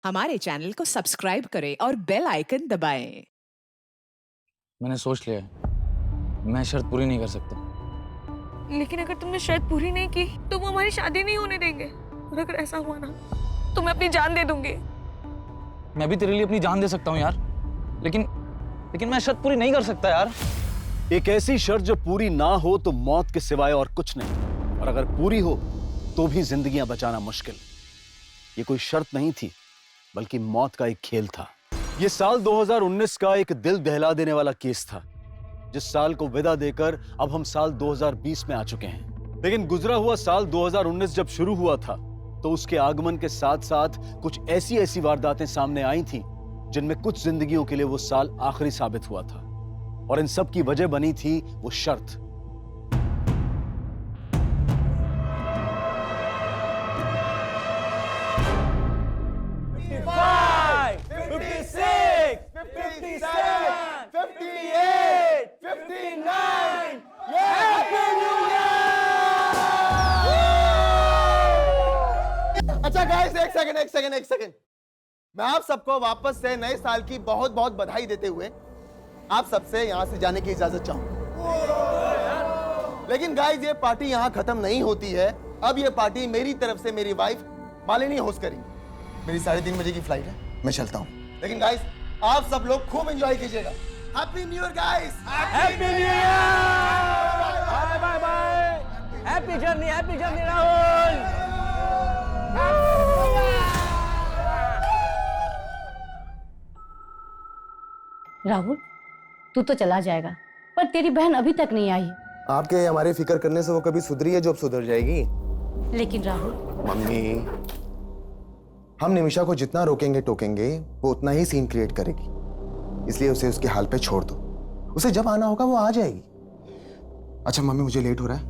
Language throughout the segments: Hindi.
हमारे चैनल को सब्सक्राइब करें और बेल आइकन दबाएं। मैंने सोच लिया है, मैं शर्त पूरी नहीं कर सकता। लेकिन अगर तुमने शर्त पूरी नहीं की तो वो हमारी शादी नहीं होने देंगे। और अगर ऐसा हुआ ना तो मैं अपनी जान दे दूंगी। मैं भी तेरे लिए अपनी जान दे सकता हूँ यार, लेकिन मैं शर्त पूरी नहीं कर सकता यार। एक ऐसी शर्त जो पूरी ना हो तो मौत के सिवाय और कुछ नहीं, और अगर पूरी हो तो भी जिंदगियां बचाना मुश्किल। ये कोई शर्त नहीं थी, बल्कि मौत का एक खेल था। ये साल 2019 का एक दिल दहला देने वाला केस था, जिस साल को विदा देकर अब हम साल 2020 में आ चुके हैं। लेकिन गुजरा हुआ साल 2019 जब शुरू हुआ था तो उसके आगमन के साथ साथ कुछ ऐसी वारदातें सामने आई थीं, जिनमें कुछ जिंदगियों के लिए वो साल आखिरी साबित हुआ था। और इन सब की वजह बनी थी वो शर्त। अच्छा गाइस, एक सेकंड। मैं आप सबको वापस से नए साल की बहुत बहुत बधाई देते हुए आप सबसे यहां से जाने की इजाजत चाहूंगा। लेकिन गाइस, ये पार्टी यहां खत्म नहीं होती है। अब ये पार्टी मेरी तरफ से मेरी वाइफ मालिनी होस्ट करेंगी। मेरी 3:30 बजे की फ्लाइट है, मैं चलता हूं। लेकिन गाइस, आप सब लोग खूब एंजॉय कीजिएगा। Happy new year guys. Happy new year. Bye bye bye. Happy journey Rahul. Rahul, तू तो चला जाएगा, पर तेरी बहन अभी तक नहीं आई। आपके हमारे फिक्र करने से वो कभी सुधरी है जो अब सुधर जाएगी? लेकिन राहुल, मम्मी, हम निमिषा को जितना रोकेंगे टोकेंगे वो उतना ही सीन क्रिएट करेगी। इसलिए उसे उसके हाल पे छोड़ दो। उसे जब आना होगा वो आ जाएगी। अच्छा मम्मी, मुझे लेट हो रहा है,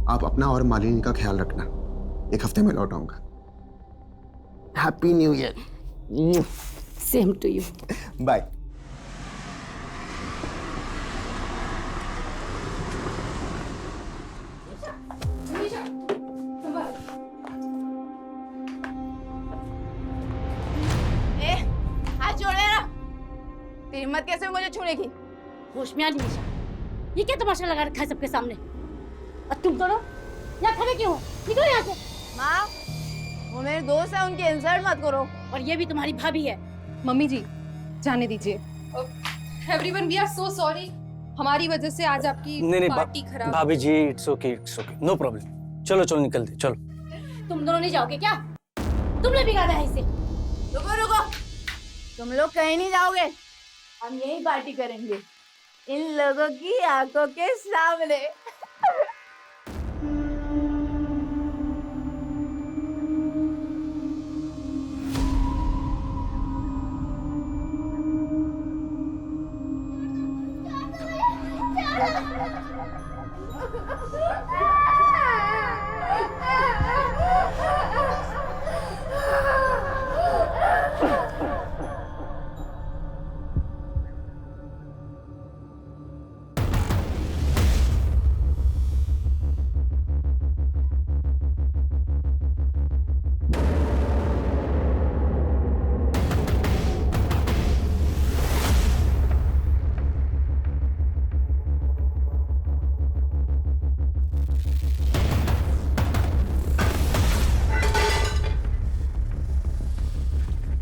आप अपना और मालिनी का ख्याल रखना। 1 हफ्ते में लौट आऊंगा। Happy new year. Same to you. Bye. तेरी हिम्मत कैसे मुझे छूने की? होश में आ निमिषा, ये क्या तमाशा लगा रखा है सबके सामने? और तुम दोनों यहाँ खड़े क्यों हो? निकलो यहाँ से। माँ, वो मेरे दोस्त है, उनकी इंसल्ट मत करो। और ये भी तुम्हारी भाभी है। मम्मी जी, जाने दीजिए। Everyone, we are so sorry. हमारी वजह से आज आपकी पार्टी खराब। भाभी जी, इट्स ओके, नो प्रॉब्लम। चलो निकलते, चलो। तुम दोनों नहीं जाओगे क्या? तुमने बिगाड़ा है इसे। रुको, तुम लोग कहीं नहीं जाओगे। हम यही पार्टी करेंगे, इन लोगों की आंखों के सामने।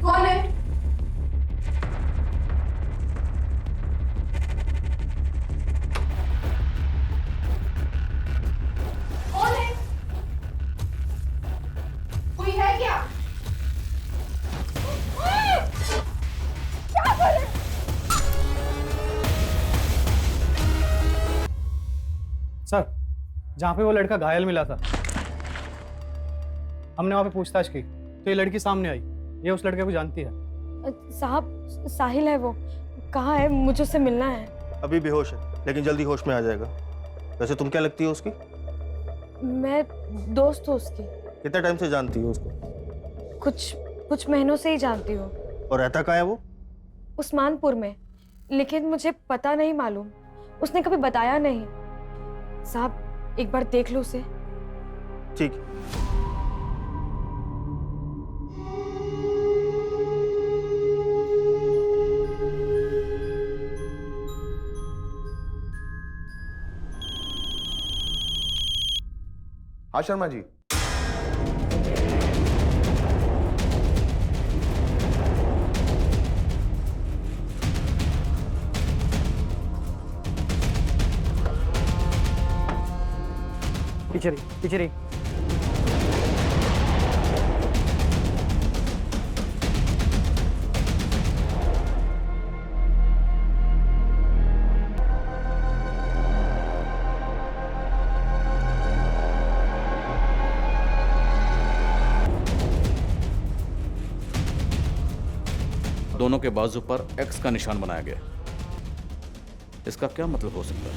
कौन है? कौन है? कोई है क्या? क्या कर रहे? सर, जहाँ पे वो लड़का घायल मिला था, हमने वहाँ पे पूछताछ की तो ये लड़की सामने आई। ये उस लड़के को जानती है। साहब, साहिल है वो। कहाँ है? मुझे उससे मिलना है। अभी बेहोश है, लेकिन जल्दी होश में आ जाएगा। वैसे तुम क्या लगती हो उसकी? मैं दोस्त हूँ उसकी। कितने टाइम से जानती हो उसको? कुछ महीनों से ही जानती हूँ। और रहता कहाँ है वो? उस्मानपुर में, लेकिन मुझे पता नहीं मालूम। उसने कभी बताया नहीं। साहब, एक बार देख लो उसे। ठीक। हाँ शर्मा जी। पीछे रही, पीछे रही। दोनों के बाजू पर एक्स का निशान बनाया गया। इसका क्या मतलब हो सकता है?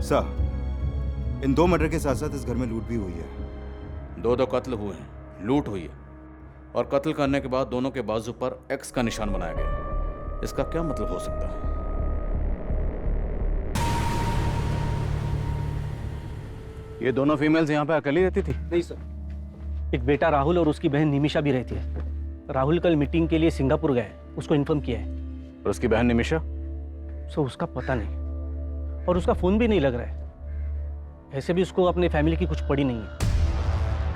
सर, इन 2 मर्डर के साथ साथ इस घर में लूट भी हुई है। दो कत्ल हुए हैं, लूट हुई है, और कत्ल करने के बाद दोनों के बाजू पर एक्स का निशान बनाया गया। इसका क्या मतलब हो सकता है? ये दोनों फीमेल्स यहाँ पे अकेली रहती थी? नहीं सर, एक बेटा राहुल और उसकी बहन निमिषा भी रहती है। राहुल कल मीटिंग के लिए सिंगापुर गए, उसको इन्फॉर्म किया है। और उसकी बहन निमिषा? सो उसका पता नहीं, और उसका फोन भी नहीं लग रहा है। ऐसे भी उसको अपने फैमिली की कुछ पड़ी नहीं है।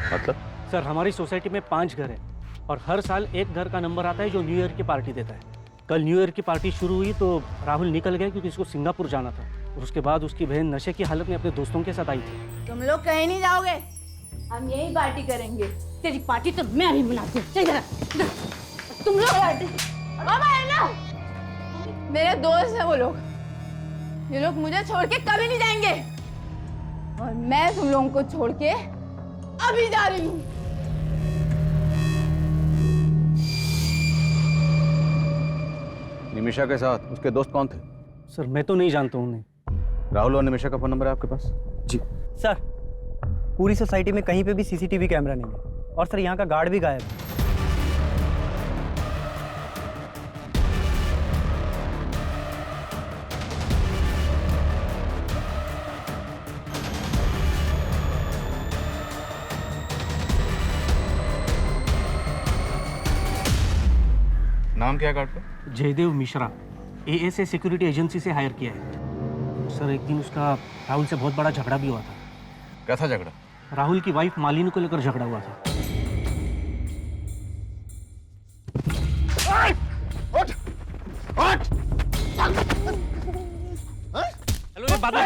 मतलब? सर, हमारी सोसाइटी में 5 घर हैं और हर साल एक घर का नंबर आता है जो न्यू ईयर की पार्टी देता है। कल न्यू ईयर की पार्टी शुरू हुई तो राहुल निकल गया क्योंकि उसको सिंगापुर जाना था, और उसके बाद उसकी बहन नशे की हालत में अपने दोस्तों के साथ आई थी। तुम लोग कहीं नहीं जाओगे, हम यही पार्टी करेंगे। तेरी पार्टी तो मैं भी बनाती हूँ। चल जरा, तुम लोग ना, मेरे दोस्त हैं वो लोग। ये लोग मुझे छोड़ के कभी नहीं जाएंगे, और मैं तुम लोगों को छोड़ के अभी जा रही हूँ। निमिषा के साथ उसके दोस्त कौन थे? सर, मैं तो नहीं जानता हूँ उन्हें। राहुल और निमिषा का फोन नंबर है आपके पास? जी सर, पूरी सोसाइटी में कहीं पे भी सीसीटीवी कैमरा नहीं है, और सर यहाँ का गार्ड भी गायब है। नाम क्या है गार्ड का? Jaidev Mishra, ASA security agency से हायर किया है। सर, एक दिन उसका राहुल से बहुत बड़ा झगड़ा भी हुआ था। क्या था झगड़ा? राहुल की वाइफ मालिनी को लेकर झगड़ा हुआ था।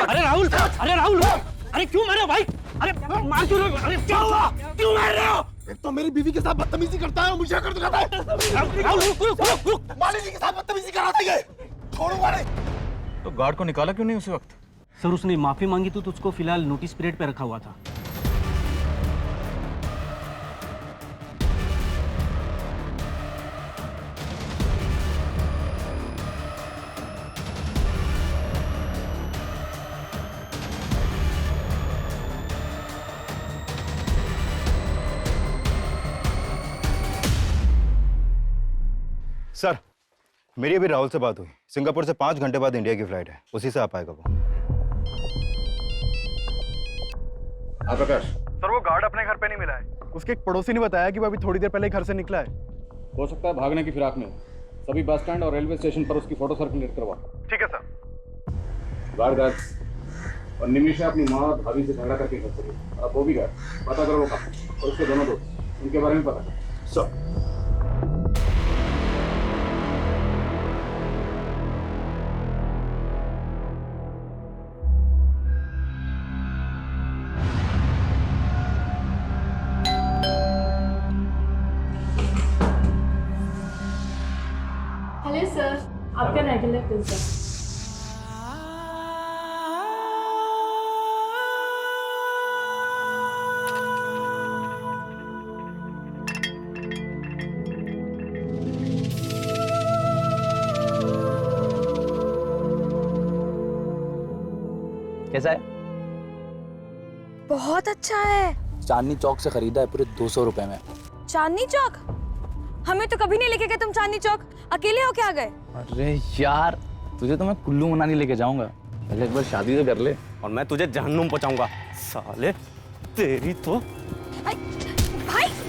अरे राहुल, अरे राहुल, अरे क्यों मार रहे हो भाई? अरे मार क्यों रहे हो? अरे क्या हुआ? क्यों मार रहे हो? एक तो मेरी बीवी के साथ बदतमीजी करता है और मुझे कर दिखाता है। राहुल रुक। मालिनी के साथ बदतमीजी कराते गए, छोड़ूंगा नहीं। तो गार्ड को निकाला क्यों नहीं उसी वक्त? सर, उसने माफी मांगी तो उसको फिलहाल नोटिस पीरियड पे रखा हुआ था। सर, मेरी अभी राहुल से बात हुई। सिंगापुर से 5 घंटे बाद इंडिया की फ्लाइट है, उसी से आ पाएगा वो। प्रकाश, सर, वो गार्ड अपने घर पे नहीं मिला है। उसके एक पड़ोसी ने बताया कि वो अभी थोड़ी देर पहले घर से निकला है। हो सकता है भागने की फिराक में। सभी बस स्टैंड और रेलवे स्टेशन पर उसकी फोटो सर्कुलेट करवा। ठीक है सर। गार्ड और निमिषा अपनी माँ और भाभी से झगड़ा करके घर चली। अब वो भी गार्ड, पता करो वो कहाँ, और उसके दोनों दोस्त, उनके बारे में पता करो। सर, हेलो सर, आपका रेगुलर पिज्जा। कैसा है? बहुत अच्छा है। चांदनी चौक से खरीदा है, पूरे 200 रुपए में। चांदनी चौक? हमें तो कभी नहीं लेके गए तुम चांदनी चौक। अकेले हो क्या गए? अरे यार, तुझे तो मैं कुल्लू मनाली लेके जाऊंगा, पहले एक बार शादी तो कर ले। और मैं तुझे जहन्नुम पहुंचाऊंगा साले, तेरी तो। भाई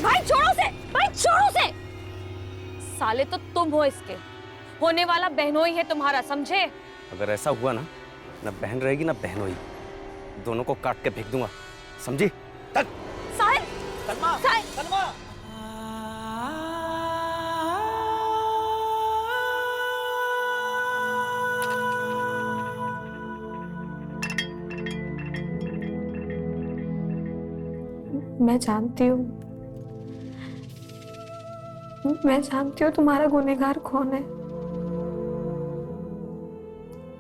भाई छोड़ो उसे, भाई छोड़ो उसे। साले तो तुम हो इसके, होने वाला बहनोई है तुम्हारा, समझे? अगर ऐसा हुआ ना बहन रहेगी ना बहनोई, दोनों को काट के फेंक दूंगा, समझी? तक साहिल, साहिल, मैं जानती हूँ तुम्हारा गुनहगार कौन है,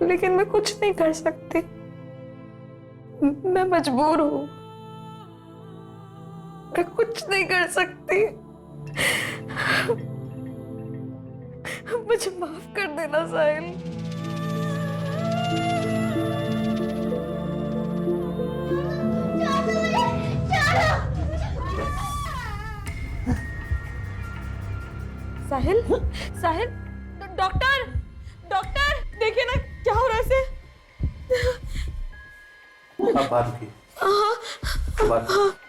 लेकिन मैं कुछ नहीं कर सकती। मैं मजबूर हूँ, मैं कुछ नहीं कर सकती। मुझे माफ कर देना साहिल। साहिल, साहिल, डॉक्टर, डॉक्टर, देखिए ना क्या हो रहा है इसे। आप बात की। बात की।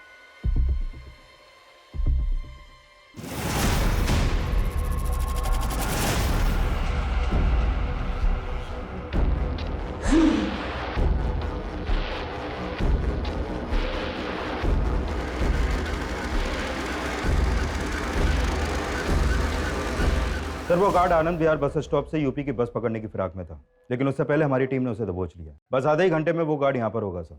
सर वो guard Anand Vihar bus stop से यूपी की बस पकड़ने की फिराक में था, लेकिन उससे पहले हमारी टीम ने उसे दबोच लिया। बस आधे ही घंटे में वो गार्ड यहाँ पर होगा सर।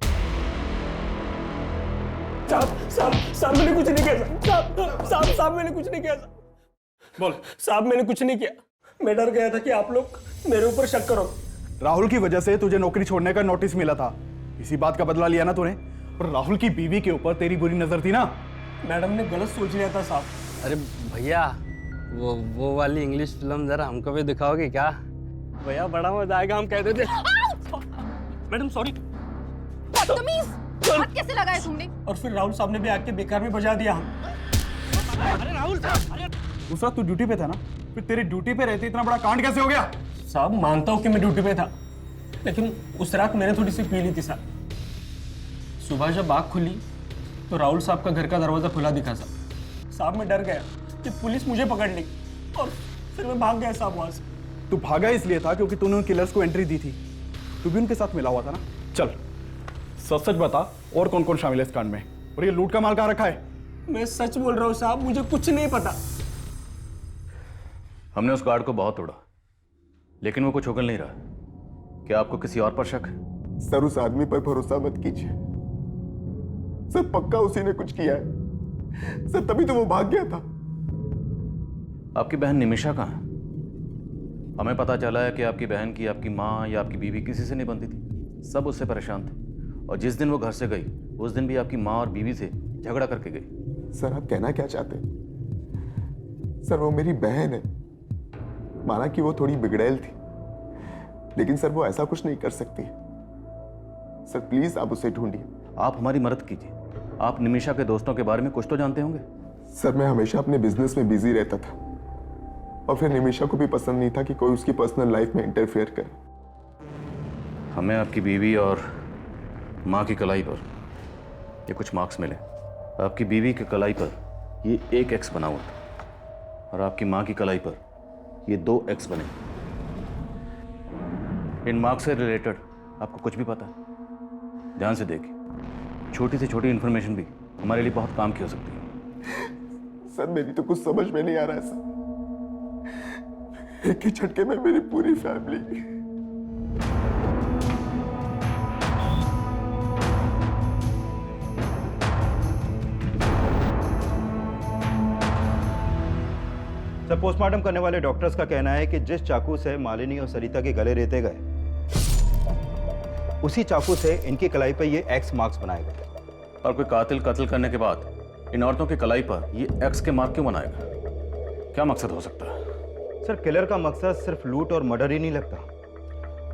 साहब मैंने कुछ नहीं किया साहब मैंने कुछ नहीं किया बोल साहब, मैंने कुछ नहीं किया। मैं डर गया था कि आप लोग मेरे ऊपर शक करो। राहुल की वजह से तुझे नौकरी छोड़ने का नोटिस मिला था, इसी बात का बदला लिया ना तूने। और राहुल की बीवी के ऊपर तेरी बुरी नजर थी ना। मैडम ने गलत सोच लिया था साहब। अरे भैया वो वाली इंग्लिश फिल्म जरा हमको भी दिखाओगे क्या? भैया बड़ा मजा आएगा, हम कहते थे। Madam sorry. हाथ कैसे लगाया तुमने? और फिर राहुल साहब ने भी आके बेकार में बजा दिया हम। अरे राहुल साहब, उस वक्त तू ड्यूटी पे था ना, फिर तेरी ड्यूटी पे रहते इतना बड़ा कांड कैसे हो गया? साहब मानता हूँ कि मैं ड्यूटी पे था, लेकिन उस रात मैंने थोड़ी सी पी ली थी साहब। सुबह जब आँख खुली तो राहुल साहब का घर का दरवाजा खुला दिखा साहब। मैं डर गया कि पुलिस मुझे पकड़ लेगी और फिर मैं भाग गया साहब वहां से। तू भागा इसलिए था क्योंकि तूने उन किलर्स को एंट्री दी थी। तू भी उनके साथ मिला हुआ था ना? चल सच सच बता, और कौन कौन शामिल है इस कांड में, और ये लूट का माल कहाँ रखा है? मैं सच बोल रहा हूँ साहब, मुझे कुछ नहीं पता। हमने उस गार्ड को बहुत तोड़ा, लेकिन वो कुछ उगल नहीं रहा। क्या आपको किसी और पर शक है? सर उस आदमी पर भरोसा मत कीजिए सर, पक्का उसी ने कुछ किया है सर, तभी तो वो भाग गया था। आपकी बहन निमिषा कहाँ है? हमें पता चला है कि आपकी बहन की आपकी माँ या आपकी बीवी किसी से नहीं बनती थी, सब उससे परेशान थे। और जिस दिन वो घर से गई उस दिन भी आपकी माँ और बीवी से झगड़ा करके गई। सर आप कहना क्या चाहते हैं? सर वो मेरी बहन है, माना कि वो थोड़ी बिगड़ैल थी, लेकिन सर वो ऐसा कुछ नहीं कर सकती। सर प्लीज आप उसे ढूंढिए। आप हमारी मदद कीजिए, आप निमिषा के दोस्तों के बारे में कुछ तो जानते होंगे। सर मैं हमेशा अपने बिजनेस में बिजी रहता था, और फिर निमिषा को भी पसंद नहीं था कि कोई उसकी पर्सनल लाइफ में इंटरफेयर करे। हमें आपकी बीवी और माँ की कलाई पर ये कुछ मार्क्स मिले। आपकी बीवी की कलाई पर ये 1 X बना हुआ था और आपकी माँ की कलाई पर ये 2 X बने। इन मार्क्स से रिलेटेड आपको कुछ भी पता है? ध्यान से देखिए, छोटी से छोटी इंफॉर्मेशन भी हमारे लिए बहुत काम की हो सकती है। सर मेरी तो कुछ समझ में नहीं आ रहा है सर, एक ही झटके में मेरी पूरी फैमिली। सर पोस्टमार्टम करने वाले डॉक्टर्स का कहना है कि जिस चाकू से मालिनी और सरिता के गले रेते गए, उसी चाकू से इनकी कलाई पर ये X मार्क्स बनाए गए। और कोई कातिल कत्ल करने के बाद इन औरतों की कलाई पर ये X के मार्क क्यों बनाएगा? क्या मकसद हो सकता है? सर किलर का मकसद सिर्फ लूट और मर्डर ही नहीं लगता।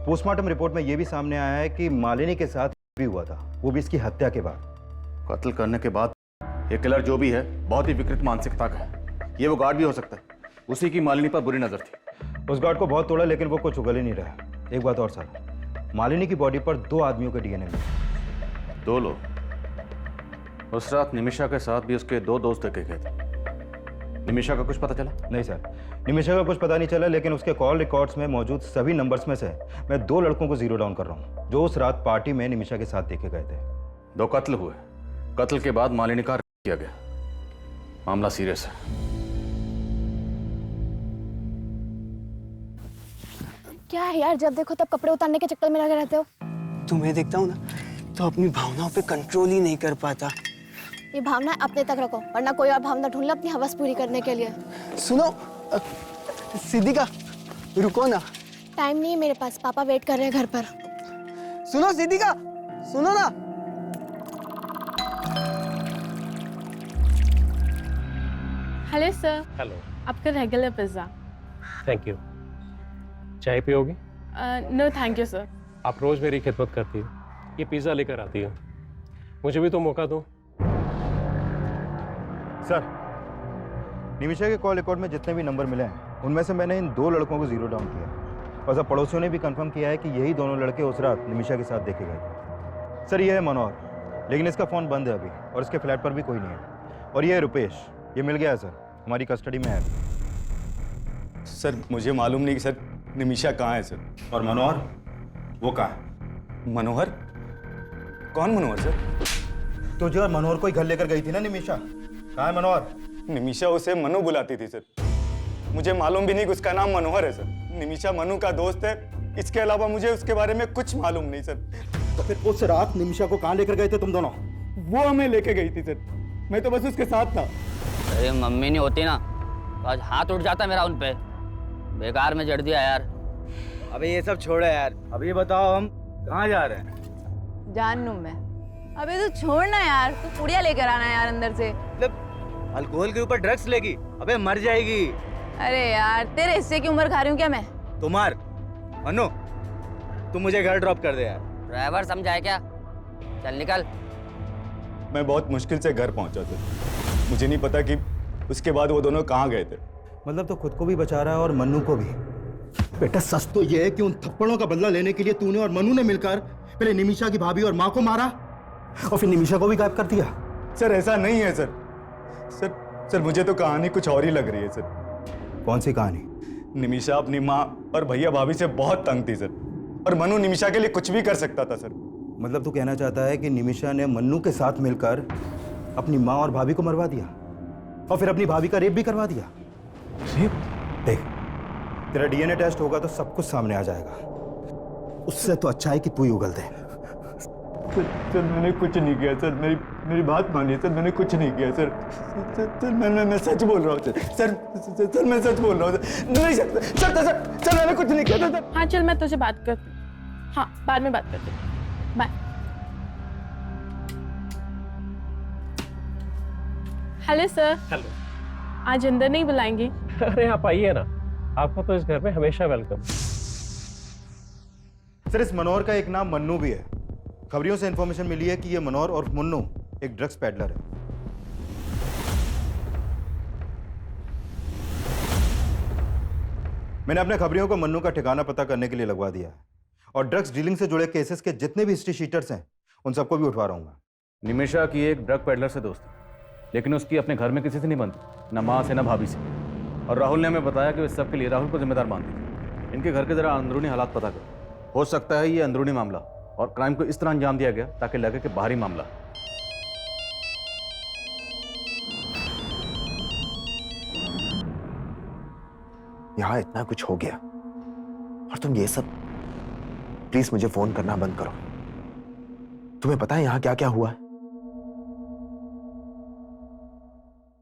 पोस्टमार्टम रिपोर्ट में यह भी सामने आया है कि मालिनी के साथ भी हुआ था, वो भी इसकी हत्या के बाद। कत्ल करने के बाद ये किलर जो भी है बहुत ही विकृत मानसिकता का है। ये वो गार्ड भी हो सकता है, उसी की मालिनी पर बुरी नजर थी। उस गार्ड को बहुत तोड़ा लेकिन वो कुछ उगल ही नहीं रहा। एक बात और सर, मालिनी की बॉडी पर 2 आदमियों के डीएनए मिले। 2 लोग? उस रात निमिषा के साथ भी उसके 2 दोस्त देखे गए थे। निमिषा का कुछ पता चला? नहीं सर, निमिषा का कुछ पता नहीं चला, लेकिन उसके कॉल रिकॉर्ड्स में मौजूद सभी नंबर्स में से मैं 2 लड़कों को जीरो डाउन कर रहा हूँ जो उस रात पार्टी में निमिषा के साथ देखे गए थे। 2 कत्ल हुए। कत्ल के बाद मालिनी का रेप किया गया। मामला सीरियस है। क्या है यार, जब देखो तब कपड़े उतारने के चक्कर में लगे रहते हो। तुम्हें देखता हूँ ना तो अपनी भावनाओं पे कंट्रोल ही नहीं कर पाता। ये भावना अपने तक रखो, वरना कोई और भावना ढूंढ लो अपनी हवस पूरी करने के लिए। सुनो सिद्धिका, रुको ना। टाइम नहीं है मेरे पास, पापा वेट कर रहे हैं घर पर। सुनो सिद्धिका, सुनो ना। Hello sir. हेलो। आपका रेगुलर पिज्ज़ा। Thank you. चाय पियोगी? No thank you sir. आप रोज मेरी खिदमत करती हो, ये पिज़्ज़ा लेकर आती हो, मुझे भी तो मौका दो। सर, निमिषा के कॉल रिकॉर्ड में जितने भी नंबर मिले हैं उनमें से मैंने इन 2 लड़कों को जीरो डाउन किया और सब पड़ोसियों ने भी कंफर्म किया है कि यही दोनों लड़के उस रात निमिषा के साथ देखे गए थे। सर, ये है मनोहर, लेकिन इसका फ़ोन बंद है अभी और इसके फ्लैट पर भी कोई नहीं है। और ये है रुपेश, ये मिल गया है सर, हमारी कस्टडी में है। सर, मुझे मालूम नहीं कि सर निमिषा कहाँ है सर। और मनोहर, वो कहाँ है? मनोहर? कौन मनोहर सर? तुझे और मनोहर को ही घर लेकर गई थी ना निमिषा, कहाँ है मनोहर? निमिषा उसे मनु बुलाती थी सर। मुझे मालूम भी नहीं कि उसका नाम मनोहर है सर। निमिषा मनु का दोस्त है, इसके अलावा मुझे उसके बारे में कुछ मालूम नहीं सर। तो फिर उस रात निमिषा को कहाँ लेकर गए थे तुम दोनों? वो हमें लेके गई थी सर, मैं तो बस उसके साथ था। अरे मम्मी नहीं होती ना तो आज हाथ उठ जाता मेरा उन पे। बेकार में जड़ दिया यार। अबे ये सब छोड़ो यार, अब ये बताओ हम कहाँ जा रहे हैं? जान लूं मैं। अबे तू छोड़ना यार, तू पुड़िया लेकर आना यार अंदर से। मतलब अल्कोहल के ऊपर ड्रग्स लेगी? अबे मर जाएगी। अरे यार, तेरे हिस्से की उम्र खा रही हूँ क्या मैं? तुम्हार अनु, तुम मुझे घर ड्रॉप कर दे यार। ड्राइवर समझाए क्या? चल निकल। मैं बहुत मुश्किल से घर पहुंचा था, मुझे नहीं पता कि उसके बाद वो दोनों कहाँ गए थे। मतलब तो खुद को भी बचा रहा है और मन्नू को भी। बेटा, सच तो ये है कि उन थप्पड़ों का बदला लेने के लिए तूने और मनु ने मिलकर पहले निमिषा की भाभी और माँ को मारा और फिर निमिषा को भी गायब कर दिया। सर, ऐसा नहीं है सर। सर मुझे तो कहानी कुछ और ही लग रही है सर। कौन सी कहानी? निमिषा अपनी माँ और भैया भाभी से बहुत तंग थी सर, और मनु निमिषा के लिए कुछ भी कर सकता था सर। मतलब तू कहना चाहता है कि निमिषा ने मन्नू के साथ मिलकर अपनी माँ और भाभी को मरवा दिया और फिर अपनी भाभी का रेप भी करवा दिया? रेप? देख, तेरा डीएनए टेस्ट होगा तो सब कुछ सामने आ जाएगा। उससे तो अच्छा है कि तू ही उगल दे। सर मैंने कुछ नहीं किया सर, मेरी बात मानिए सर, मैंने कुछ नहीं किया सर। मैं सच बोल रहा हूँ सर, मैं सच बोल रहा हूँ सर। नहीं सर, मैंने कुछ नहीं किया था। हाँ चल, मैं तुझे बात करती हूँ। हाँ, बाद में बात करती हूँ। बाय। Hello sir. हेलो। आज अंदर नहीं बुलाएंगे? अरे आप आइए ना, आपका तो इस घर में हमेशा वेलकम। सर, इस मनोहर का एक नाम मन्नू भी है। खबरियों से इंफॉर्मेशन मिली है कि ये मनोहर और मुन्नू एक ड्रग्स पैडलर है। मैंने अपने खबरियों को मन्नू का ठिकाना पता करने के लिए लगवा दिया है और ड्रग्स डीलिंग से जुड़े केसेस के जितने भी हिस्ट्री शीटर्स हैं उन सबको भी उठवा रहा हूँ। निमिषा की एक ड्रग पेडलर से दोस्ती, लेकिन उसकी अपने घर में किसी से नहीं बनती, ना माँ से ना भाभी से। और राहुल ने हमें बताया कि इस सब के लिए राहुल को जिम्मेदार मानती थी। इनके घर के जरा अंदरूनी हालात पता करो, हो सकता है ये अंदरूनी मामला और क्राइम को इस तरह अंजाम दिया गया ताकि लगे कि बाहरी मामला। यहां इतना कुछ हो गया और तुम ये सब, प्लीज मुझे फोन करना बंद करो। तुम्हें पता है यहां क्या क्या हुआ है?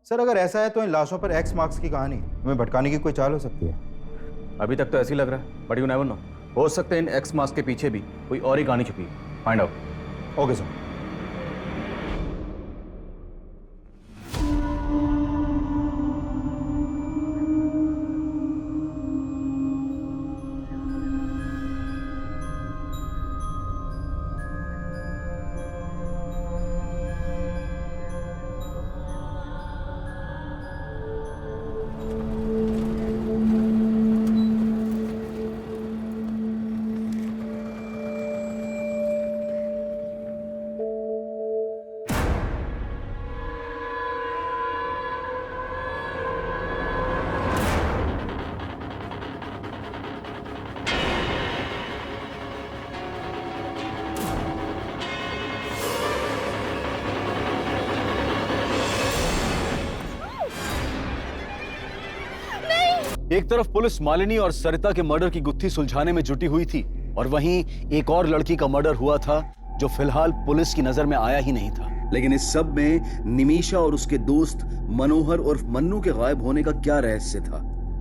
सर, अगर ऐसा है तो इन लाशों पर एक्स मार्क्स की कहानी हमें भटकाने की कोई चाल हो सकती है। अभी तक तो ऐसे ही लग रहा है, बट यू नेवर नो, हो सकता है इन एक्स मास्क के पीछे भी कोई और ही कहानी छुपी है। Find out. Okay sir. एक तरफ पुलिस मालिनी और सरिता के मर्डर की गुत्थी सुलझाने में जुटी हुई थी और वहीं एक और लड़की का मर्डर हुआ था जो फिलहाल पुलिस की नजर में आया ही नहीं था। लेकिन इस सब में निमीशा और उसके दोस्त मनोहर और मन्नू के गायब होने का क्या रहस्य था?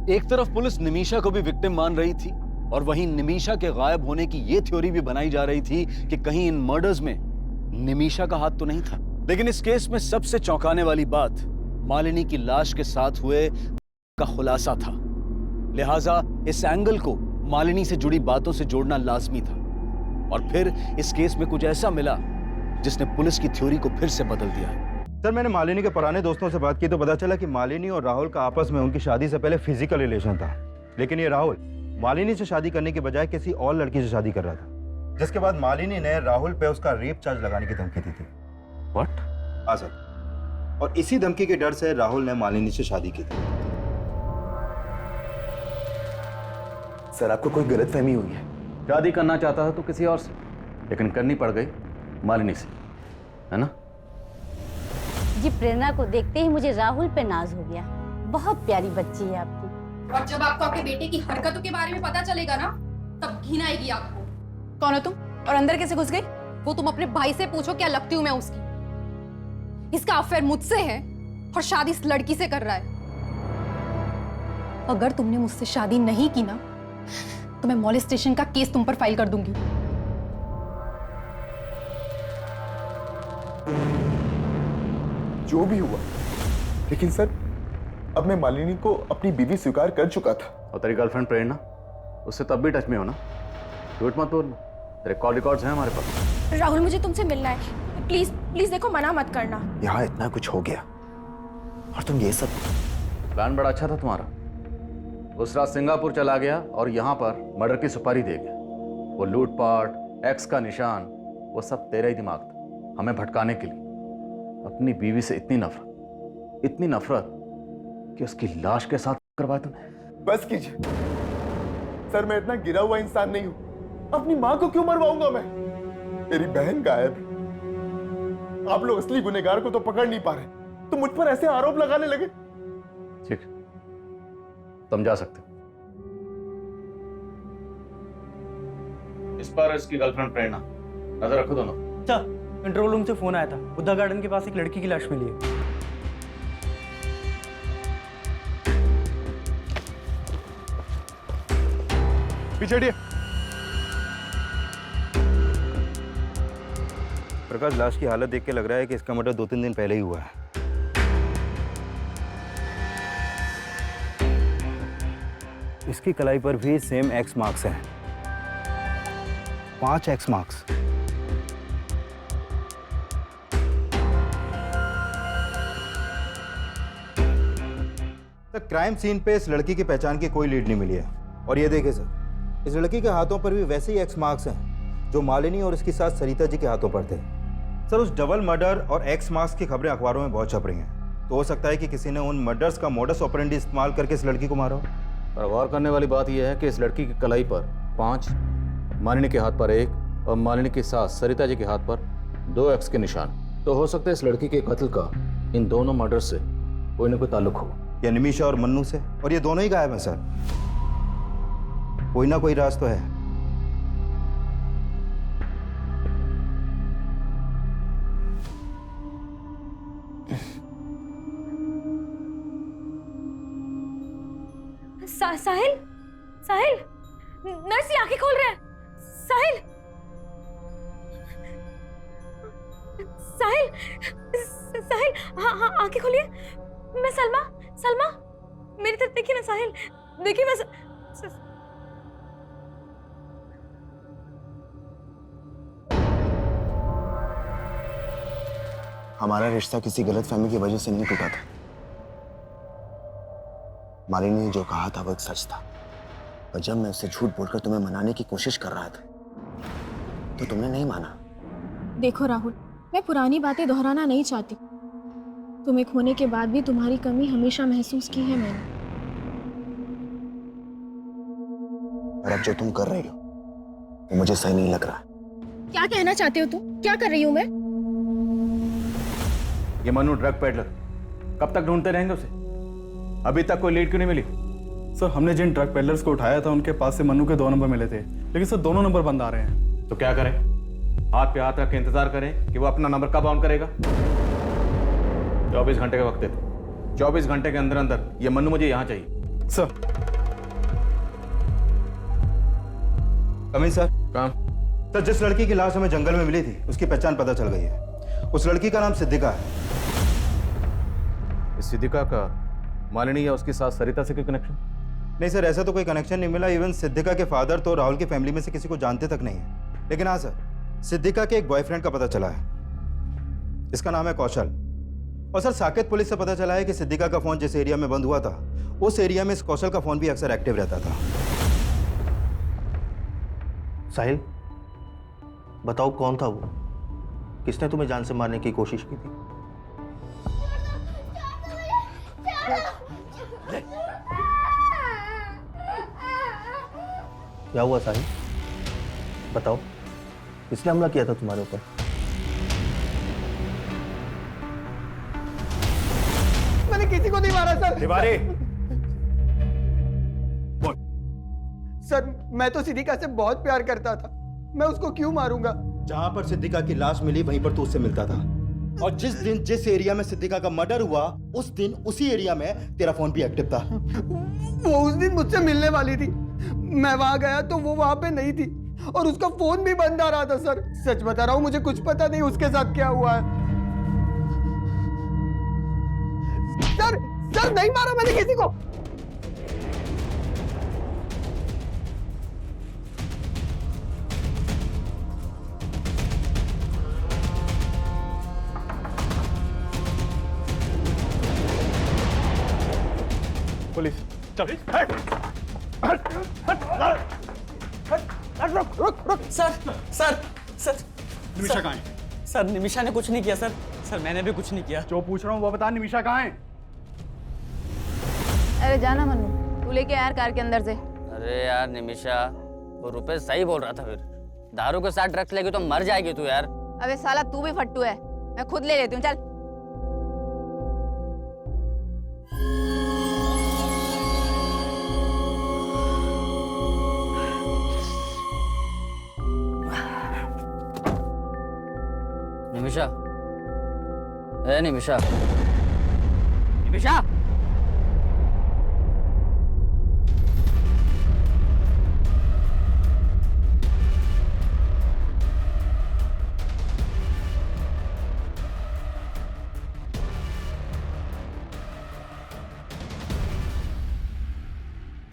एक तरफ पुलिस निमीशा को भी विक्टिम मान रही थी और वहीं निमीशा के गायब होने की यह थ्योरी भी बनाई जा रही थी कि कहीं इन मर्डर्स में निमीशा का हाथ तो नहीं था। लेकिन इस केस में सबसे चौंकाने वाली बात मालिनी की लाश के साथ हुए का खुलासा था। लिहाजा इस एंगल को मालिनी से जुड़ी बातों से जोड़ना लाजमी था और फिर इस केस में कुछ ऐसा मिला जिसने पुलिस की थ्योरी को फिर से बदल दिया। सर, मैंने मालिनी के पुराने दोस्तों से बात की तो पता चला कि मालिनी और राहुल का आपस में उनकी शादी से पहले फिजिकल रिलेशन था। लेकिन ये राहुल मालिनी से शादी करने के बजाय किसी और लड़की से शादी कर रहा था, जिसके बाद मालिनी ने राहुल पे उसका रेप चार्ज लगाने की धमकी दी थी। व्हाट? हाँ सर, और इसी धमकी के डर से राहुल ने मालिनी से शादी की थी। सर, आपको कोई गलतफहमी हुई है। शादी करना चाहता था तो किसी और से, लेकिन करनी पड़ गई मालिनी से, है ना? जी, प्रेरणा को देखते ही मुझे राहुल पे नाज हो गया। बहुत प्यारी बच्ची है आपकी। और जब आपको आपके बेटे की हरकतों के बारे में पता चलेगा ना, तब घिन आएगी आपको। कौन हो तुम और अंदर कैसे घुस गई? वो तुम अपने भाई से पूछो, क्या लगती हूँ मैं उसकी। इसका अफेयर मुझसे है और शादी इस लड़की से कर रहा है। अगर तुमने मुझसे शादी नहीं की ना, तो मैं मॉलेस्टेशन का केस तुम पर फाइल कर दूंगी। जो भी हुआ, लेकिन सर अब मैं मालिनी को अपनी बीवी स्वीकार कर चुका था। और तेरी गर्लफ्रेंड प्रेरणा, उससे तब भी टच में हो ना? झूठ मत बोलना, तेरे कॉल रिकॉर्ड्स हैं हमारे पास। राहुल, मुझे तुमसे मिलना है, प्लीज प्लीज देखो, मना मत करना। यहाँ इतना कुछ हो गया और तुम ये सब। प्लान बड़ा अच्छा था तुम्हारा। उस रात सिंगापुर चला गया और यहाँ पर मर्डर की सुपारी दे गया। वो लूटपाट, एक्स का निशान, वो सब तेरा ही दिमाग था, हमें भटकाने के लिए। अपनी बीवी से इतनी नफरत कि उसकी लाश के साथ करवाया तुमने। बस कीजिए सर, मैं इतना गिरा हुआ इंसान नहीं हूं। अपनी मां को क्यों मरवाऊंगा मैं? मेरी बहन गायब है। आप लोग असली गुनहगार को तो पकड़ नहीं पा रहे, तो मुझ पर ऐसे आरोप लगाने लगे। ठीक, तुम जा सकते। इस पर इसकी गर्लफ्रेंड प्रेरणा, नजर रखो दोनों। अच्छा, कंट्रोल रूम से फोन आया था, बुद्धा गार्डन के पास एक लड़की की लाश मिली है। पीछे हटिए। प्रकाश, लाश की हालत देख के लग रहा है कि इसका मर्डर 2-3 दिन पहले ही हुआ है। इसकी कलाई पर भी सेम एक्स मार्क्स हैं, 5 एक्स मार्क्स। क्राइम सीन पे इस लड़की की पहचान की कोई लीड नहीं मिली है। और ये देखे सर, इस लड़की के हाथों पर भी वैसे ही एक्स मार्क्स हैं जो मालिनी और इसकी साथ सरिता जी के हाथों पर थे। सर, उस डबल मर्डर और एक्स मार्क्स की खबरें अखबारों में बहुत छप रही हैं, तो हो सकता है कि किसी ने उन मर्डर्स का मोडस ऑपरेंडी इस्तेमाल करके इस लड़की को मारा हो। पर गौर करने वाली बात यह है कि इस लड़की की कलाई पर 5, मालिनी के हाथ पर 1 और मालिनी की सास सरिता जी के हाथ पर 2 एक्स के निशान। तो हो सकता है इस लड़की के कत्ल का इन दोनों मर्डर से कोई ना कोई ताल्लुक हो, या निमीशा और मन्नू से। और ये दोनों ही गायब हैं सर, कोई ना कोई राज तो है। साहिल, साहिल, नर्स ये आंखें खोल रहे हैं। साहिल, साहिल, साहिल, हाँ हाँ आंखें खोलिए। मैं सलमा, सलमा, मेरी तरफ देखिए ना साहिल, देखिए मैं हमारा रिश्ता किसी गलतफहमी की वजह से नहीं टूटा था। मालिनी ने जो कहा था वो एक सच था, और जब मैं उससे झूठ बोलकर तुम्हें मनाने की कोशिश कर रहा था तो तुमने नहीं माना। देखो राहुल, मैं पुरानी बातें दोहराना नहीं चाहती। तुम्हें खोने के बाद भी तुम्हारी कमी हमेशा महसूस की है मैंने। और अब जो तुम कर रही हो वो मुझे सही नहीं लग रहा। क्या कहना चाहते हो तुम? क्या कर रही हूँ मैं? ये मनु ड्रग पेडलर, कब तक ढूंढते रहेंगे उसे? अभी तक कोई लीड क्यों नहीं मिली? सर हमने जिन ड्रग पेडलर्स को उठाया था उनके पास से मन्नू के 2 नंबर मिले थे, लेकिन सर दोनों नंबर बंद आ रहे हैं। तो क्या करें? हाथ पे हाथ रख के इंतजार करें कि वो अपना नंबर कब ऑन करेगा? 24 घंटे का वक्त देते। 24 घंटे के अंदर अंदर ये मन्नू मुझे यहाँ चाहिए। Sir coming sir. काम सर, जिस लड़की की लाश हमें जंगल में मिली थी उसकी पहचान पता चल गई है। उस लड़की का नाम सिद्धिका है। इस सिद्धिका का मालिनी या उसके साथ सरिता से कोई कनेक्शन? नहीं सर, ऐसा तो कोई कनेक्शन नहीं मिला। इवन सिद्धिका के फादर तो राहुल की फैमिली में से किसी को जानते तक नहीं है। लेकिन हाँ सर, सिद्धिका के एक बॉयफ्रेंड का पता चला है। इसका नाम है कौशल। और सर, साकेत पुलिस से पता चला है कि सिद्धिका का फोन जिस एरिया में बंद हुआ था उस एरिया में इस कौशल का फोन भी अक्सर एक्टिव रहता था। साहिल, बताओ कौन था वो? किसने तुम्हें जान से मारने की कोशिश की थी? क्या हुआ साहिल? बताओ, किसने हमला किया था तुम्हारे ऊपर? मैंने किसी को नहीं मारा सर। तिवारी, सर, मैं तो सिद्धिका से बहुत प्यार करता था, मैं उसको क्यों मारूंगा? जहां पर सिद्धिका की लाश मिली वहीं पर तो उससे मिलता था। और जिस दिन जिस एरिया में सिद्धिका का मर्डर हुआ उस दिन उसी एरिया में तेरा फोन भी एक्टिव था। वो उस दिन मुझसे मिलने वाली थी, मैं वहां गया तो वो वहां पे नहीं थी और उसका फोन भी बंद आ रहा था। सर, सच बता रहा हूं, मुझे कुछ पता नहीं उसके साथ क्या हुआ है। सर नहीं मारा मैंने किसी को। पुलिस चल। रुक सर। निमिषा कहाँ है? सर निमिषा ने कुछ नहीं किया सर। सर मैंने भी कुछ नहीं किया। जो पूछ रहा हूँ वो बता, निमिषा कहाँ है? अरे जाना मन्नू, तू लेके यार कार के अंदर से। अरे यार निमिषा, वो रुपेश सही बोल रहा था। फिर दारू के साथ ड्रग्स लेगी तो मर जाएगी तू यार। अबे साला, तू भी फट्टू है, मैं खुद ले लेती हूँ, चल। निमिषा, ए निमिषा, निमिषा,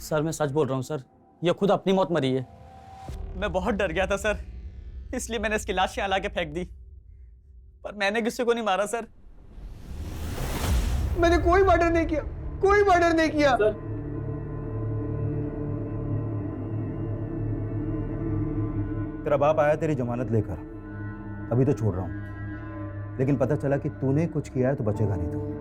सर मैं सच बोल रहा हूँ सर, ये खुद अपनी मौत मरी है। मैं बहुत डर गया था सर, इसलिए मैंने इसकी लाश यहाँ ला के फेंक दी, पर मैंने किसी को नहीं मारा सर। मैंने कोई मर्डर नहीं किया, कोई मर्डर नहीं किया। तेरा बाप आया तेरी जमानत लेकर, अभी तो छोड़ रहा हूं, लेकिन पता चला कि तूने कुछ किया है तो बचेगा नहीं तू।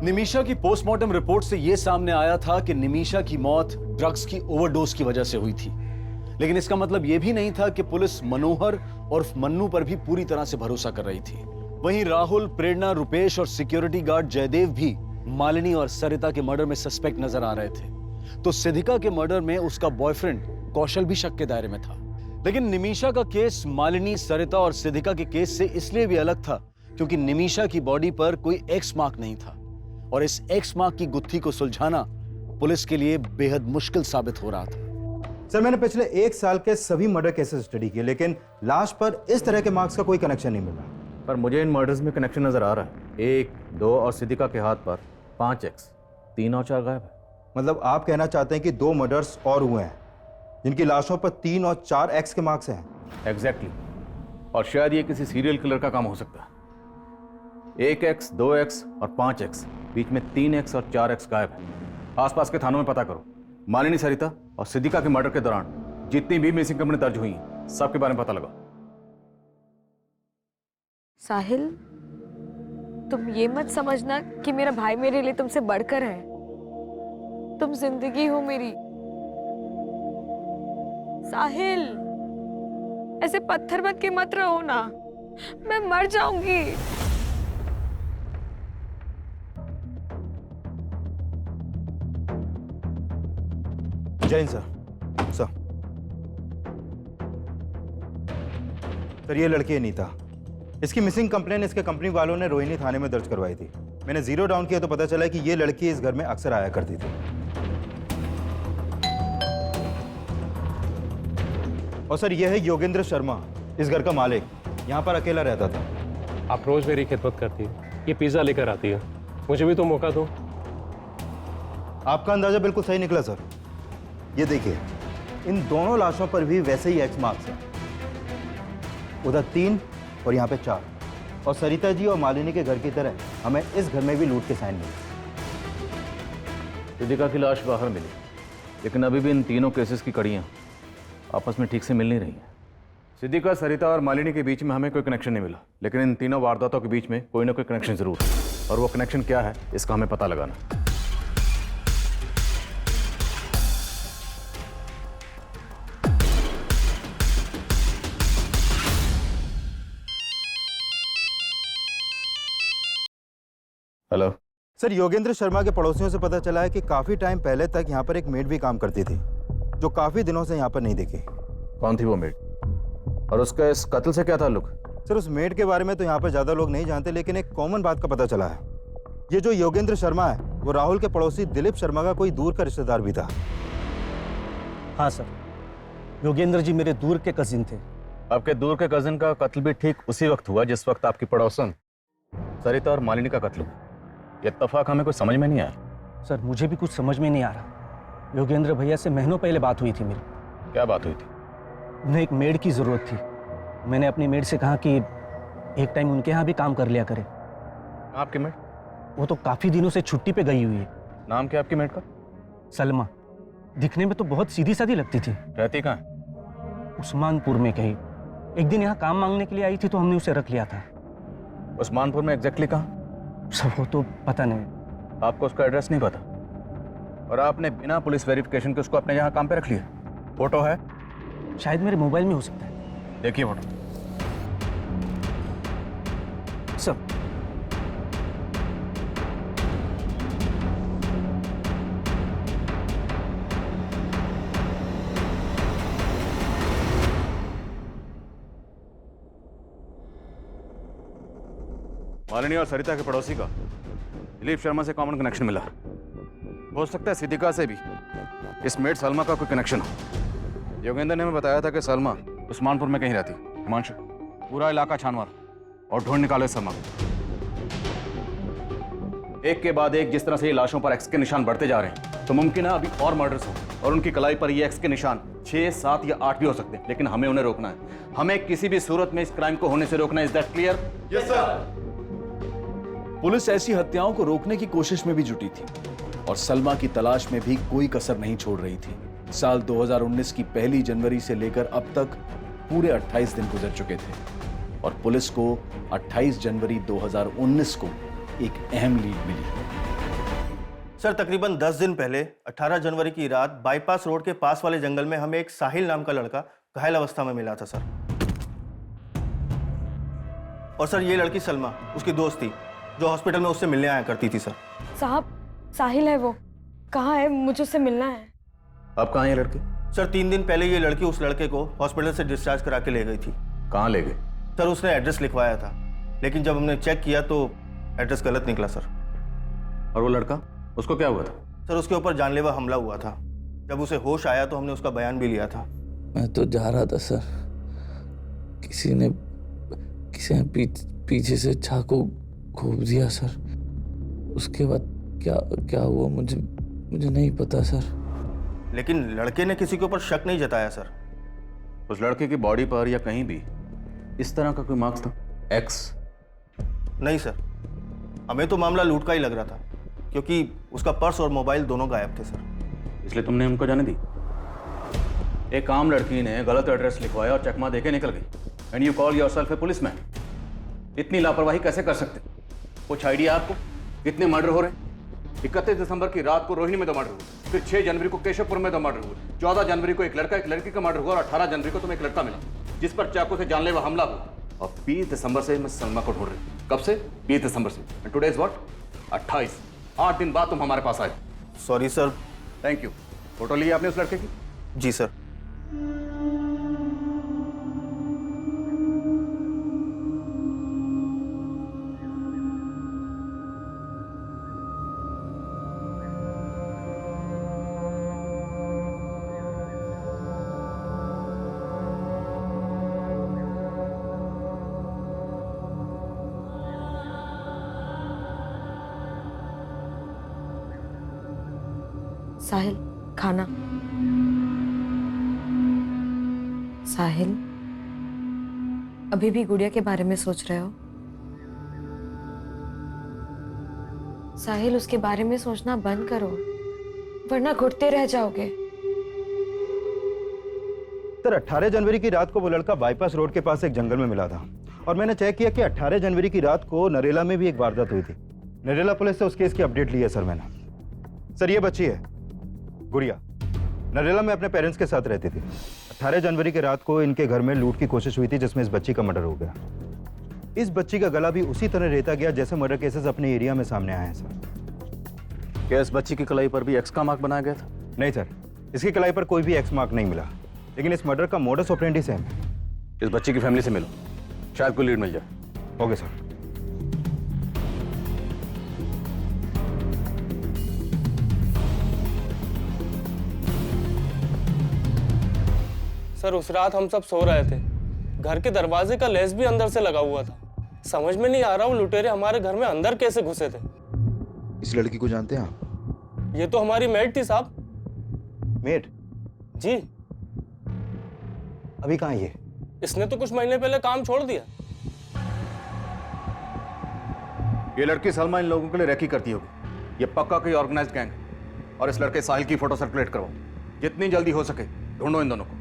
निमिषा की पोस्टमार्टम रिपोर्ट से यह सामने आया था कि निमिषा की मौत ड्रग्स की ओवरडोज की वजह से हुई थी, लेकिन इसका मतलब यह भी नहीं था कि पुलिस मनोहर और मन्नू पर भी पूरी तरह से भरोसा कर रही थी। वहीं राहुल, प्रेरणा, रुपेश और सिक्योरिटी गार्ड जयदेव भी मालिनी और सरिता के मर्डर में सस्पेक्ट नजर आ रहे थे। तो सिद्धिका के मर्डर में उसका बॉयफ्रेंड कौशल भी शक के दायरे में था। लेकिन निमिषा का केस मालिनी, सरिता और सिद्धिका के केस से इसलिए भी अलग था क्योंकि निमिषा की बॉडी पर कोई एक्स मार्क नहीं था, और इस एक्स मार्क की गुत्थी को सुलझाना पुलिस के लिए बेहद मुश्किल साबित हो रहा था। सर, मैंने पिछले 1 साल के सभी मर्डर केसेस स्टडी किए, लेकिन लाश पर इस तरह के मार्क्स का कोई कनेक्शन नहीं मिला। पर मुझे इन मर्डर्स में कनेक्शन नजर आ रहा है। 1, 2 और सिद्धिका के हाथ पर 5x, 3 और 4 गायब है। मतलब आप कहना चाहते हैं कि 2 मर्डर्स और हुए हैं जिनकी लाशों पर 3 और 4 एक्स के मार्क्स हैं? एग्जैक्टली। और शायद ये किसी सीरियल किलर का काम हो सकता है। 1x, 2x और 5x, बीच में 3x और 4x गायब है। आसपास के थानों में पता करो। मालिनी, सरिता और सिद्धिका के मर्डर के दौरान जितनी भी मिसिंग कंप्लेंट दर्ज हुई सबके बारे में पता लगाओ। साहिल, तुम ये मत समझना कि मेरा भाई मेरे लिए तुमसे बढ़कर है। तुम जिंदगी हो मेरी। साहिल, ऐसे पत्थर बन के मत रहो ना, मैं मर जाऊंगी। जैन सर। सर ये लड़की अनीता, इसकी मिसिंग कंप्लेन इसके कंपनी वालों ने रोहिणी थाने में दर्ज करवाई थी। मैंने जीरो डाउन किया तो पता चला कि ये लड़की इस घर में अक्सर आया करती थी। और सर यह है योगेंद्र शर्मा, इस घर का मालिक, यहाँ पर अकेला रहता था। आप रोज मेरी खिदमत करती है, ये पिज्जा लेकर आती है, मुझे भी तो मौका दो। आपका अंदाजा बिल्कुल सही निकला सर। ये देखिए, इन दोनों लाशों पर भी वैसे ही एक्स मार्क्स हैं। उधर 3 और यहाँ पे 4। और सरिता जी और मालिनी के घर की तरह हमें इस घर में भी लूट के साइन मिले। सिद्धिका की लाश बाहर मिली, लेकिन अभी भी इन तीनों केसेस की कड़ियाँ आपस में ठीक से मिल नहीं रही हैं। सिद्धिका, सरिता और मालिनी के बीच में हमें कोई कनेक्शन नहीं मिला, लेकिन इन तीनों वारदातों के बीच में कोई ना कोई कनेक्शन जरूर है, और वो कनेक्शन क्या है इसका हमें पता लगाना। हेलो सर, योगेंद्र शर्मा के पड़ोसियों से पता चला है कि काफी टाइम पहले तक यहाँ पर एक मेड भी काम करती थी, जो काफी दिनों से यहाँ पर नहीं दिखी। कौन थी वो मेड, और उसका इस कत्ल से क्या ताल्लुक? सर उस मेड के बारे में तो यहाँ पर ज्यादा लोग नहीं जानते, लेकिन एक कॉमन बात का पता चला है। ये जो योगेंद्र शर्मा है वो राहुल के पड़ोसी दिलीप शर्मा का कोई दूर का रिश्तेदार भी था। हाँ सर, योगेंद्र जी मेरे दूर के कजिन थे। आपके दूर के कजिन का कत्ल भी ठीक उसी वक्त हुआ जिस वक्त आपकी पड़ोसन सरिता और मालिनी का कत्ल हुआ। ये इत्तेफाक हमें कुछ समझ में नहीं आया। सर मुझे भी कुछ समझ में नहीं आ रहा। योगेंद्र भैया से महीनों पहले बात हुई थी मेरी। क्या बात हुई थी? उन्हें एक मेड की ज़रूरत थी। मैंने अपनी मेड से कहा कि एक टाइम उनके यहाँ भी काम कर लिया करे। आपकी मेड? वो तो काफ़ी दिनों से छुट्टी पे गई हुई है। नाम क्या आपकी मेड का? सलमा। दिखने में तो बहुत सीधी सादी लगती थी। रहती कहाँ है? उस्मानपुर में कहीं। एक दिन यहाँ काम मांगने के लिए आई थी तो हमने उसे रख लिया था। उस्मानपुर में एग्जैक्टली कहाँ? सब वो तो पता नहीं। आपको उसका एड्रेस नहीं पता, और आपने बिना पुलिस वेरिफिकेशन के उसको अपने यहाँ काम पे रख लिया? फोटो है? शायद मेरे मोबाइल में हो सकता है। देखिए फोटो। सब मालिनी और सरिता के पड़ोसी का दिलीप शर्मा से कॉमन कनेक्शन मिला। हो सकता है सिद्धिका से भी इस मेड सलमा का कोई कनेक्शन हो। योगेंद्र ने हमें बताया था कि सलमा उस्मानपुर में कहीं रहती। हिमांशु, पूरा इलाका छान मार और ढूंढ निकालो सलमा। एक के बाद एक जिस तरह से ये लाशों पर एक्स के निशान बढ़ते जा रहे हैं, तो मुमकिन है अभी और मर्डर्स हो, और उनकी कलाई पर ये एक्स के निशान 6, 7 या 8 भी हो सकते हैं, लेकिन हमें उन्हें रोकना है। हमें किसी भी सूरत में इस क्राइम को होने से रोकना है। Is that clear? Yes sir. Police ऐसी हत्याओं को रोकने की कोशिश में भी जुटी थी, और सलमा की तलाश में भी कोई कसर नहीं छोड़ रही थी। साल 2019 की पहली जनवरी से लेकर अब तक पूरे 28 दिन गुजर चुके थे, और पुलिस को 28 जनवरी 2019 को एक अहम लीड मिली। सर तकरीबन 10 दिन पहले 18 जनवरी की रात बाईपास रोड के पास वाले जंगल में हमें एक साहिल नाम का लड़का घायल अवस्था में मिला था सर। और सर ये लड़की सलमा उसकी दोस्त थी, जो हॉस्पिटल में उससे मिलने आया करती थी सर। साहब, साहिल है वो। कहाँ है? मुझे उससे मिलना है। आप कहाँ है लड़की? सर 3 दिन पहले ये लड़की उस लड़के को हॉस्पिटल से डिस्चार्ज करा के ले गई थी। कहाँ ले गए? सर उसने एड्रेस लिखवाया था, लेकिन जब हमने चेक किया तो एड्रेस गलत निकला सर। और वो लड़का, उसको क्या हुआ था? सर उसके ऊपर जानलेवा हमला हुआ था। जब उसे होश आया तो हमने उसका बयान भी लिया था। मैं तो जा रहा था सर, किसी ने पीछे से चाकू घोंप दिया सर। उसके बाद क्या हुआ मुझे नहीं पता सर। लेकिन लड़के ने किसी के ऊपर शक नहीं जताया सर। उस लड़के की बॉडी पर या कहीं भी इस तरह का कोई मार्क्स था? एक्स? नहीं सर, हमें तो मामला लूट का ही लग रहा था, क्योंकि उसका पर्स और मोबाइल दोनों गायब थे सर। इसलिए तुमने हमको जाने दी? एक आम लड़की ने गलत एड्रेस लिखवाया और चकमा देके निकल गई, and you call yourself A policeman. इतनी लापरवाही कैसे कर सकते? कुछ आइडिया आपको? कितने मर्डर हो रहे हैं? 31 दिसंबर की रात को रोहिणी में 2 मर्डर हुए, फिर 6 जनवरी को केशवपुर में 2 मर्डर हुए, 14 जनवरी को एक लड़का एक लड़की का मर्डर हुआ, और 18 जनवरी को तुम्हें एक लड़का मिला। जिस पर चाकू से जानलेवा हमला हुआ। और 20 दिसंबर से मैं सलमा को ढूंढ रही हूँ। कब से? 20 दिसंबर से। And today is what? 28। 8 दिन बाद तुम हमारे पास आए। Sorry sir. Thank you. Photo ली आपने उस लड़के की? जी सर। साहिल, खाना। साहिल, अभी भी गुड़िया के बारे में सोच रहे हो? साहिल, उसके बारे में सोचना बंद करो, वरना घुटते रह जाओगे। सर 18 जनवरी की रात को वो लड़का बाईपास रोड के पास एक जंगल में मिला था और मैंने चेक किया कि 18 जनवरी की रात को नरेला में भी एक वारदात हुई थी। नरेला पुलिस से उस केस की अपडेट ली है सर मैंने। सर ये बच्ची है गुड़िया, नरेला में अपने पेरेंट्स के साथ रहती थी। 18 जनवरी की रात को इनके घर में लूट की कोशिश हुई थी जिसमें इस बच्ची का मर्डर हो गया। इस बच्ची का गला भी उसी तरह रेता गया जैसे मर्डर केसेस अपने एरिया में सामने आए हैं सर। क्या इस बच्ची की कलाई पर भी एक्स का मार्क बनाया गया था? नहीं सर, इसकी कलाई पर कोई भी एक्स मार्क नहीं मिला, लेकिन इस मर्डर का मोडस ऑपरेंडी सेम है। इस बच्ची की फैमिली से मिलो, शायद कोई लीड मिल जाए। Okay sir. सर उस रात हम सब सो रहे थे, घर के दरवाजे का लेस भी अंदर से लगा हुआ था। समझ में नहीं आ रहा वो लुटेरे हमारे घर में अंदर कैसे घुसे थे। इस लड़की को जानते हैं आप? ये तो हमारी मेड थी साहब। मेड? जी। अभी कहाँ है ये? इसने तो कुछ महीने पहले काम छोड़ दिया। ये लड़की सलमा इन लोगों के लिए रैकी करती होगी। ये पक्का कोई ऑर्गेनाइज्ड गैंग है। और इस लड़के साहिल की फोटो सर्कुलेट करवाओ, जितनी जल्दी हो सके ढूंढो इन दोनों को।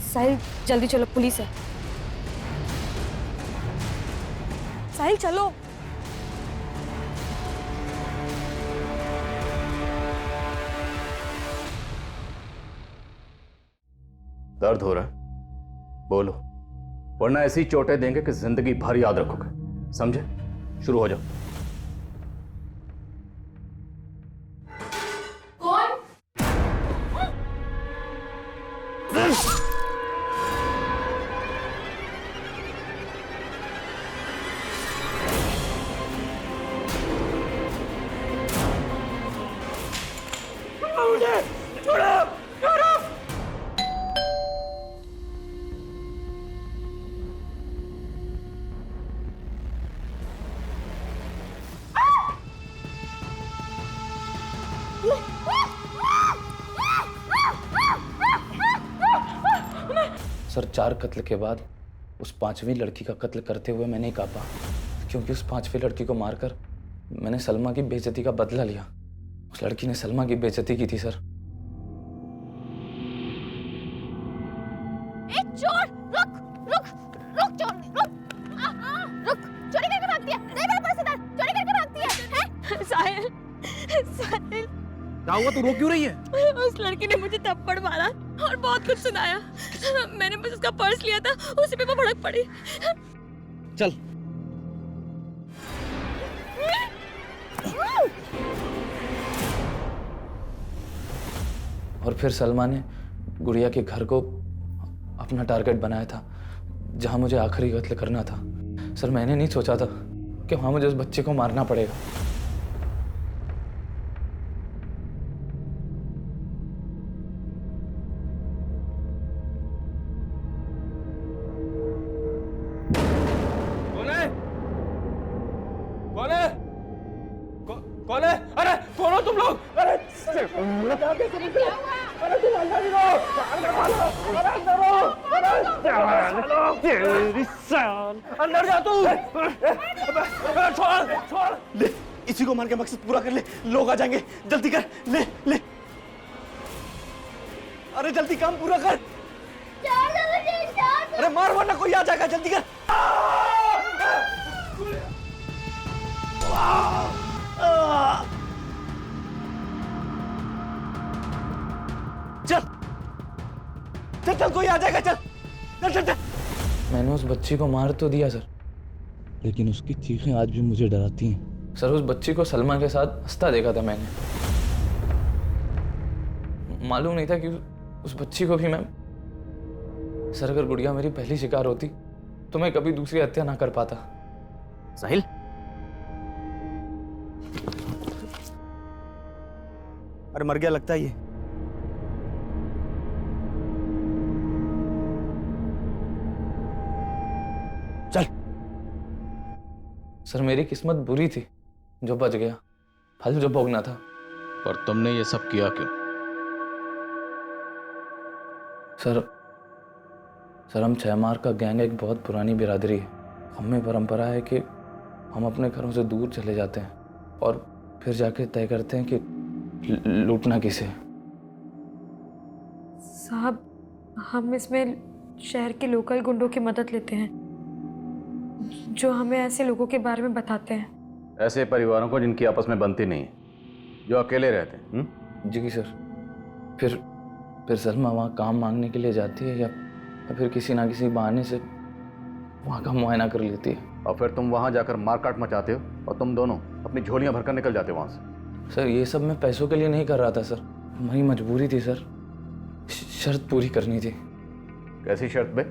साहिल जल्दी चलो, पुलिस है। साहिल चलो। दर्द हो रहा है? बोलो, वरना ऐसी चोटें देंगे कि जिंदगी भर याद रखोगे। समझे? शुरू हो जाओ। कौन? मुझे छोड़ो, छोड़ो। सर 4 कत्ल के बाद उस 5वीं लड़की का कत्ल करते हुए मैं नहीं कांपा, क्योंकि उस 5वीं लड़की को मारकर मैंने सलमा की बेइज्जती का बदला लिया। उस लड़की ने सलमा की बेइज्जती की थी सर। चोर, रुक रुक रुक, चोर रुक, रुक, चोरी करके भागती है। नहीं मेरे पर्स इधर, चोरी करके भागती है। साहिल, साहिल क्या हुआ? तू रो क्यों रही है? उस लड़की ने मुझे थप्पड़ मारा और बहुत कुछ सुनाया। मैंने बस उसका पर्स लिया था, उसी पे वो भड़क पड़ी। चल। और फिर सलमा ने गुड़िया के घर को अपना टारगेट बनाया था, जहां मुझे आखिरी कत्ल करना था। सर मैंने नहीं सोचा था कि वहां मुझे उस बच्चे को मारना पड़ेगा। कौन है? अरे कौन हो तुम लोग? अरे अंदर जा तू। छोड़ छोड़। इस उसी को मार के मकसद पूरा कर ले, लोग आ जाएंगे। जल्दी कर, ले ले। अरे जल्दी काम पूरा कर। अरे मार वरना कोई आ जाएगा, जल्दी कर। चल चल चल, कोई आ जाएगा, चल चल चल चल। मैंने उस बच्ची को मार तो दिया सर, लेकिन उसकी चीखें आज भी मुझे डराती हैं। सर उस बच्ची को सलमा के साथ हंसता देखा था मैंने। मालूम नहीं था कि उस बच्ची को भी मैं, सर अगर गुड़िया मेरी पहली शिकार होती तो मैं कभी दूसरी हत्या ना कर पाता। साहिल, अरे मर गया लगता है ये। चल। सर मेरी किस्मत बुरी थी जो बच गया, फल जो भोगना था। पर तुमने ये सब किया क्यों? सर हम 6 मार का गैंग एक बहुत पुरानी बिरादरी है। हमें परंपरा है कि हम अपने घरों से दूर चले जाते हैं और फिर जाके तय करते हैं कि लूटना किसे। साहब हम इसमें शहर के लोकल गुंडों की मदद लेते हैं जो हमें ऐसे लोगों के बारे में बताते हैं। ऐसे परिवारों को जिनकी आपस में बनती नहीं है, जो अकेले रहते हैं। जी सर। फिर सलमा वहाँ काम मांगने के लिए जाती है या फिर किसी ना किसी बहाने से वहाँ का मुआयना कर लेती है। और फिर तुम वहाँ जाकर मारकाट मचाते हो और तुम दोनों अपनी झोलियाँ भरकर निकल जाते हो वहाँ से। सर ये सब मैं पैसों के लिए नहीं कर रहा था सर, हमारी मजबूरी थी सर, शर्त पूरी करनी थी। कैसी शर्त बे?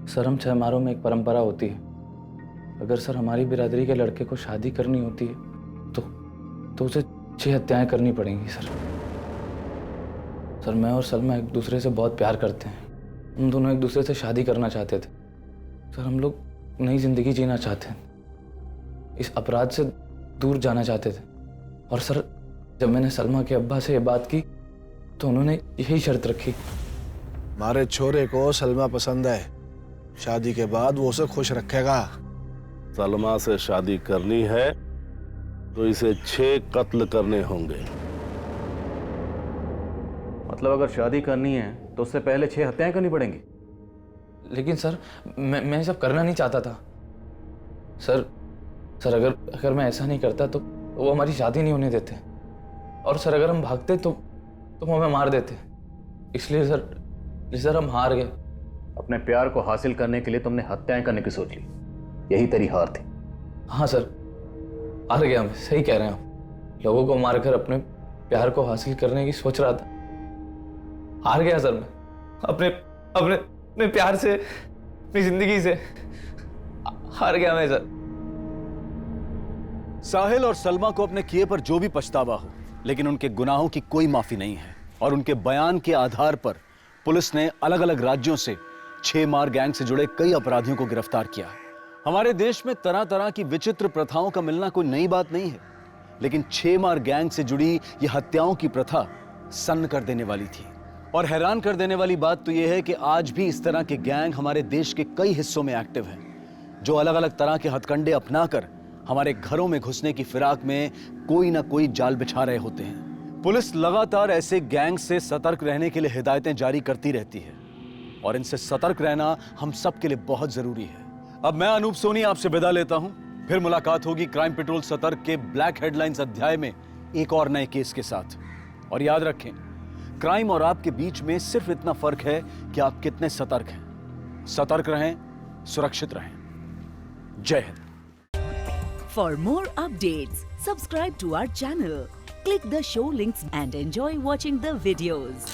सर हम 6 मारों में एक परंपरा होती है, अगर सर हमारी बिरादरी के लड़के को शादी करनी होती है तो उसे 6 हत्याएं करनी पड़ेंगी सर। सर मैं और सलमा एक दूसरे से बहुत प्यार करते हैं, हम दोनों एक दूसरे से शादी करना चाहते थे सर। हम लोग नई जिंदगी जीना चाहते हैं, इस अपराध से दूर जाना चाहते थे। और सर जब मैंने सलमा के अब्बा से ये बात की तो उन्होंने यही शर्त रखी। हमारे छोरे को सलमा पसंद है, शादी के बाद वो उसे खुश रखेगा। सलमा से शादी करनी है तो इसे 6 कत्ल करने होंगे। मतलब अगर शादी करनी है तो उससे पहले 6 हत्याएं करनी पड़ेंगी। लेकिन सर मैं सब करना नहीं चाहता था सर अगर मैं ऐसा नहीं करता तो वो हमारी शादी नहीं होने देते, और सर अगर हम भागते तो वो हमें मार देते। इसलिए सर हम हार गए। अपने प्यार को हासिल करने के लिए तुमने हत्याएं करने की सोच ली, यही तेरी हार थी। हाँ सर हार गया मैं, सही कह रहे हैं आप। लोगों को मारकर अपने प्यार को हासिल करने की सोच रहा था, हार गया सर मैं। अपने प्यार से, अपनी जिंदगी से हार गया मैं सर। साहिल और सलमा को अपने किए पर जो भी पछतावा हो, लेकिन उनके गुनाहों की कोई माफी नहीं है। और उनके बयान के आधार पर पुलिस ने अलग अलग राज्यों से 6 मार गैंग से जुड़े कई अपराधियों को गिरफ्तार किया। हमारे देश में तरह तरह की विचित्र प्रथाओं का मिलना कोई नई बात नहीं है, लेकिन 6 मार गैंग से जुड़ी यह हत्याओं की प्रथा सन्न कर देने वाली थी। और हैरान कर देने वाली बात तो यह है कि आज भी इस तरह के गैंग हमारे देश के कई हिस्सों में एक्टिव हैं, जो अलग अलग तरह के हथकंडे अपनाकर हमारे घरों में घुसने की फिराक में कोई ना कोई जाल बिछा रहे होते हैं। पुलिस लगातार ऐसे गैंग से सतर्क रहने के लिए हिदायतें जारी करती रहती है, और इनसे सतर्क रहना हम सब के लिए बहुत जरूरी है। अब मैं अनूप सोनी आपसे विदा लेता हूं, फिर मुलाकात होगी क्राइम पेट्रोल सतर्क के ब्लैक हेडलाइंस अध्याय में एक और नए केस के साथ। और याद रखें, क्राइम और आपके बीच में सिर्फ इतना फर्क है कि आप कितने सतर्क हैं। सतर्क रहें, सुरक्षित रहें। जय Hind. For more updates, subscribe to our channel, click the show links and enjoy watching the videos.